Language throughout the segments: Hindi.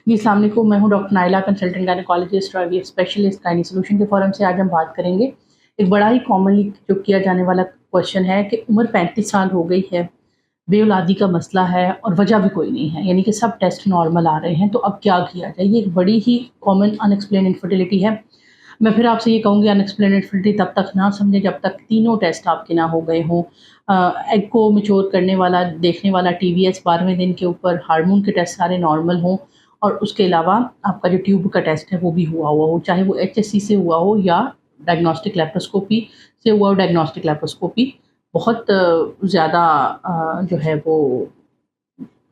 जी, अस्सलाम वालेकुम। मैं हूँ डॉक्टर नाइला, कंसल्टेंट गायनेकोलॉजिस्ट और आईवीएफ स्पेशलिस्ट गायनी सॉल्यूशन के फोरम से। आज हम बात करेंगे एक बड़ा ही कॉमनली जो किया जाने वाला क्वेश्चन है कि उम्र 35 साल हो गई है, बेऔलादी का मसला है और वजह भी कोई नहीं है, यानी कि सब टेस्ट नॉर्मल आ रहे हैं, तो अब क्या किया जाए? ये एक बड़ी ही कॉमन अनएक्सप्लेन्ड इनफर्टिलिटी है। मैं फिर आपसे ये कहूँगी, अनएक्सप्लेन्ड इनफर्टिलिटी तब तक ना समझें जब तक तीनों टेस्ट आपके ना हो गए हों। एग को मैच्योर करने वाला, देखने वाला टीवीएस 12वें दिन के ऊपर, हार्मोन के टेस्ट सारे नॉर्मल हों और उसके अलावा आपका जो ट्यूब का टेस्ट है वो भी हुआ हो, चाहे वो एचएससी से हुआ हो या डायग्नोस्टिक लेप्रोस्कोपी से हुआ हो। डायग्नोस्टिक लेप्रोस्कोपी बहुत ज़्यादा जो है वो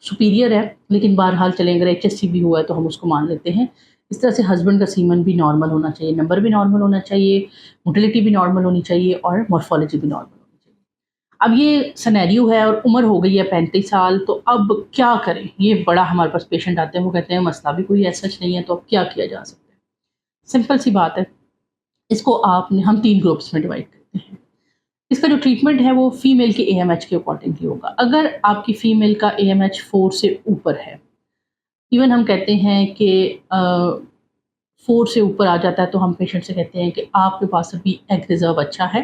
सुपीरियर है, लेकिन बहरहाल चलें, अगर एचएससी भी हुआ है तो हम उसको मान लेते हैं। इस तरह से हस्बैंड का सीमन भी नॉर्मल होना चाहिए, नंबर भी नॉर्मल होना चाहिए, मोटिलिटी भी नॉर्मल होनी चाहिए और मॉर्फोलॉजी भी नॉर्मल होनी चाहिए। अब ये सिनेरियो है और उम्र हो गई है 35 साल, तो अब क्या करें? ये बड़ा हमारे पास पेशेंट आते हैं, वो कहते हैं मसला भी कोई ऐसा नहीं है, तो अब क्या किया जा सकता है? सिंपल सी बात है, इसको आपने हम 3 ग्रुप्स में डिवाइड करते हैं। इसका जो ट्रीटमेंट है वो फीमेल के एएमएच के अकॉर्डिंगली होगा। अगर आपकी फीमेल का एएमएच 4 से ऊपर है, इवन हम कहते हैं कि 4 से ऊपर आ जाता है, तो हम पेशेंट से कहते हैं कि आपके पास अभी एग रिज़र्व अच्छा है,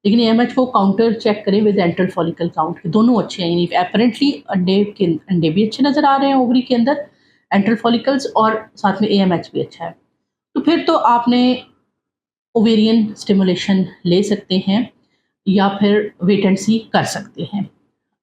लेकिन एएमएच को काउंटर चेक करें विद एंट्रल फॉलिकल काउंट, दोनों अच्छे हैं, यानी अपैरेंटली अंडे भी अच्छे नज़र आ रहे हैं ओवरी के अंदर, एंट्रल फॉलिकल्स, और साथ में एएमएच भी अच्छा है। तो फिर तो आपने ओवेरियन स्टिमुलेशन ले सकते हैं या फिर वेट एंड सी कर सकते हैं,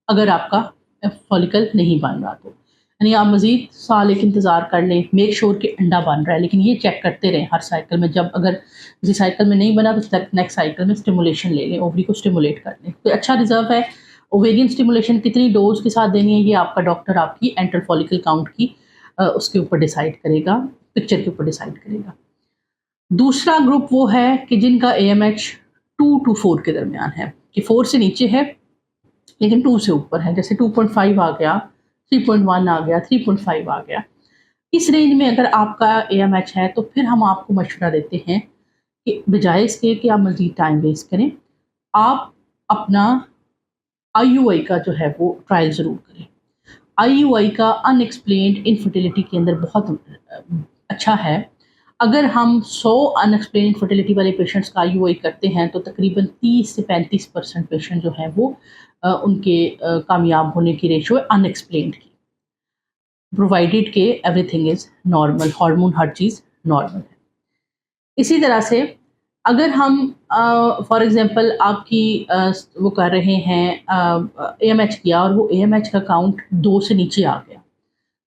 अगर आपका फॉलिकल नहीं बन रहा तो। यानी आप मज़ीद साल एक इंतज़ार कर लें, मेक श्योर कि अंडा बन रहा है, लेकिन ये चेक करते रहें हर साइकिल में। जब अगर किसी साइकिल में नहीं बना तो नेक्स्ट साइकिल में स्टिमुलेशन ले लें, ओवरी को स्टिमुलेट कर लें। तो अच्छा रिज़र्व है। ओवेरियन स्टिमुलेशन कितनी डोज़ के साथ देनी है, ये आपका डॉक्टर आपकी एंट्रल फॉलिकल काउंट की उसके ऊपर डिसाइड करेगा, पिक्चर के ऊपर डिसाइड करेगा। दूसरा ग्रुप वो है कि जिनका एएमएच 2 टू 4 के दरमियान है, कि 4 से नीचे है लेकिन 2 से ऊपर है, जैसे 2.5 आ गया, 3.1 आ गया, 3.5 आ गया। इस रेंज में अगर आपका एएमएच है, तो फिर हम आपको मशवरा देते हैं कि बजाय इसके कि आप मज़ीद टाइम वेस्ट करें, आप अपना आईयूआई का जो है वो ट्रायल ज़रूर करें। आईयूआई का अनएक्सप्लेन्ड इनफर्टिलिटी के अंदर बहुत अच्छा है। अगर हम 100 अनएक्सप्लेन्ड इनफर्टिलिटी वाले पेशेंट्स का आईयूआई करते हैं, तो तकरीबन 30 से 35% पेशेंट जो हैं वो उनके कामयाब होने की रेशो है अनएक्सप्लेन्ड की, प्रोवाइडेड के everything is normal, hormone her cheese normal है। इसी तरह से अगर हम फॉर एग्ज़ाम्पल आपकी वो कर रहे हैं एएमएच किया और वो एएमएच का काउंट 2 से नीचे आ गया,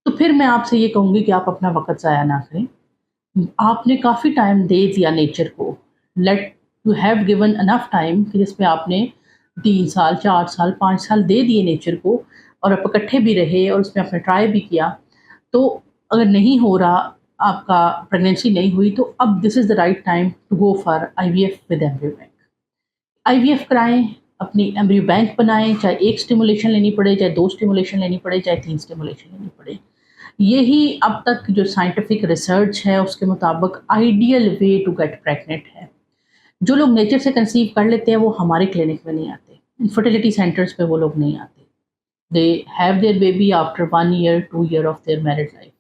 तो फिर मैं आपसे ये कहूँगी कि आप अपना वक़्त ज़ाया ना करें। आपने काफ़ी टाइम दे दिया नेचर को, let you have given enough time कि जिसमें आपने 3 साल, 4 साल, 5 साल दे दिए नेचर को, और आप इकट्ठे भी रहे और उसमें आपने ट्राई भी किया। तो अगर नहीं हो रहा, आपका प्रेगनेंसी नहीं हुई, तो अब this is the right time to go for IVF with embryo bank. IVF कराएँ, अपनी एम्ब्रियो बैंक बनाएँ, चाहे 1 स्टिमुलेशन लेनी पड़े, चाहे 2 स्टिमुलेशन लेनी पड़े, चाहे 3 स्टिमुलेशन लेनी पड़े। यही अब तक जो साइंटिफिक रिसर्च है उसके मुताबिक ideal way to get pregnant है। जो लोग नेचर से कंसीव कर लेते हैं वो हमारे क्लिनिक में नहीं आते, इनफर्टिलिटी सेंटर्स पे वो लोग नहीं आते। They have their baby after 1 year 2 year of their married life.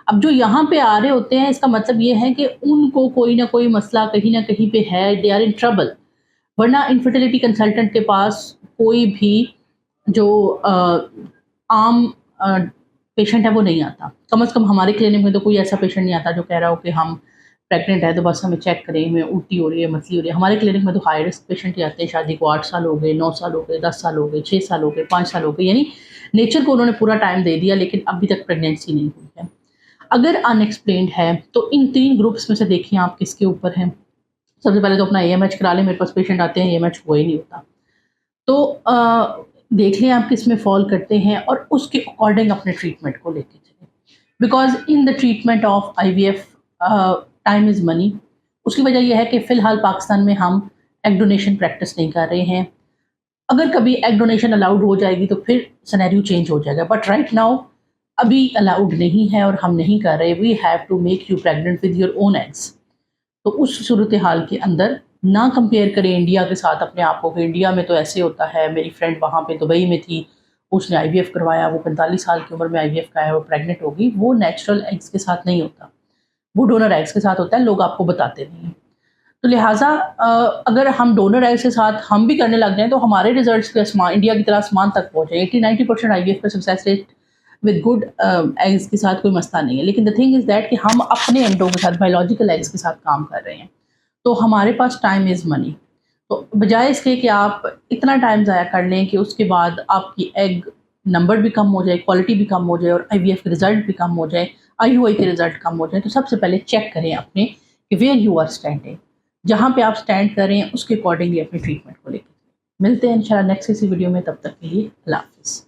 अब जो यहाँ पे आ रहे होते हैं, इसका मतलब ये है कि उनको कोई ना कोई मसला कहीं ना कहीं पे है, दे आर इन ट्रबल। वरना इनफर्टिलिटी कंसल्टेंट के पास कोई भी जो आम पेशेंट है वो नहीं आता। कम से कम हमारे क्लिनिक में तो कोई ऐसा पेशेंट नहीं आता जो कह रहा हो कि हम प्रेग्नेंट है तो बस हमें चेक करें, हमें उल्टी हो रही है, मतली हो रही है। हमारे क्लिनिक में तो हाई रिस्क पेशेंट ही आते हैं, शादी को 8 साल हो गए, 9 साल हो गए, 10 साल हो गए, 6 साल हो गए, 5 साल हो गए, यानी नेचर को उन्होंने पूरा टाइम दे दिया लेकिन अभी तक प्रेगनेंसी नहीं हुई है। अगर अनएक्सप्लेन्ड है तो इन 3 ग्रुप्स में से देखिए आप किसके ऊपर हैं। सबसे पहले तो अपना एएमएच करा लें, मेरे पास पेशेंट आते हैं एएमएच हुआ ही नहीं होता। तो देख लें आप किस में फ़ॉल करते हैं और उसके अकॉर्डिंग अपने ट्रीटमेंट को लेके चलें। Because in the treatment of IVF time is money. उसकी वजह ये है कि फ़िलहाल पाकिस्तान में हम एग डोनेशन प्रैक्टिस नहीं कर रहे हैं। अगर कभी एग डोनेशन अलाउड हो जाएगी तो फिर सिनेरियो चेंज हो जाएगा, बट राइट नाउ अभी अलाउड नहीं है और हम नहीं कर रहे। We have to make you pregnant with your own eggs. तो उस सूरत हाल के अंदर ना कंपेयर करें इंडिया के साथ अपने आप को कि इंडिया में तो ऐसे होता है, मेरी फ्रेंड वहाँ पे दुबई में थी, उसने आईवीएफ करवाया, वो 45 साल की उम्र में आईवीएफ कराया, वो प्रेग्नेंट होगी, वो नेचुरल एग्स के साथ नहीं होता, वो डोनर एग्स के साथ होता है, लोग आपको बताते नहीं हैं। तो लिहाजा अगर हम डोनर एग्स के साथ हम भी करने लग जाएँ तो हमारे रिजल्ट्स के आसमान, इंडिया की तरह आसमान तक पहुँचे। 80-90% आईवीएफ का success rate with good eggs के साथ कोई मसला नहीं है। लेकिन द थिंग इज़ दैट कि हम अपने एंडों के साथ बायोलॉजिकल एग्स के साथ काम कर रहे हैं। तो हमारे पास टाइम इज़ मनी। तो बजाय इसके कि आप इतना टाइम ज़ाया कर लें कि उसके बाद आपकी एग नंबर भी कम हो जाए, क्वालिटी भी कम हो जाए और आईवीएफ के रिज़ल्ट भी कम हो जाए, आईयूआई के रिज़ल्ट कम हो जाए, तो सबसे पहले चेक करें अपने कि वेयर यू आर स्टैंडिंग। जहाँ पे आप स्टैंड कर रहे हैं उसके अकॉर्डिंगली अपनी ट्रीटमेंट को लेकर मिलते हैं इंशाल्लाह नेक्स्ट किसी वीडियो में। तब तक के लिए अल्लाह हाफ़िज़।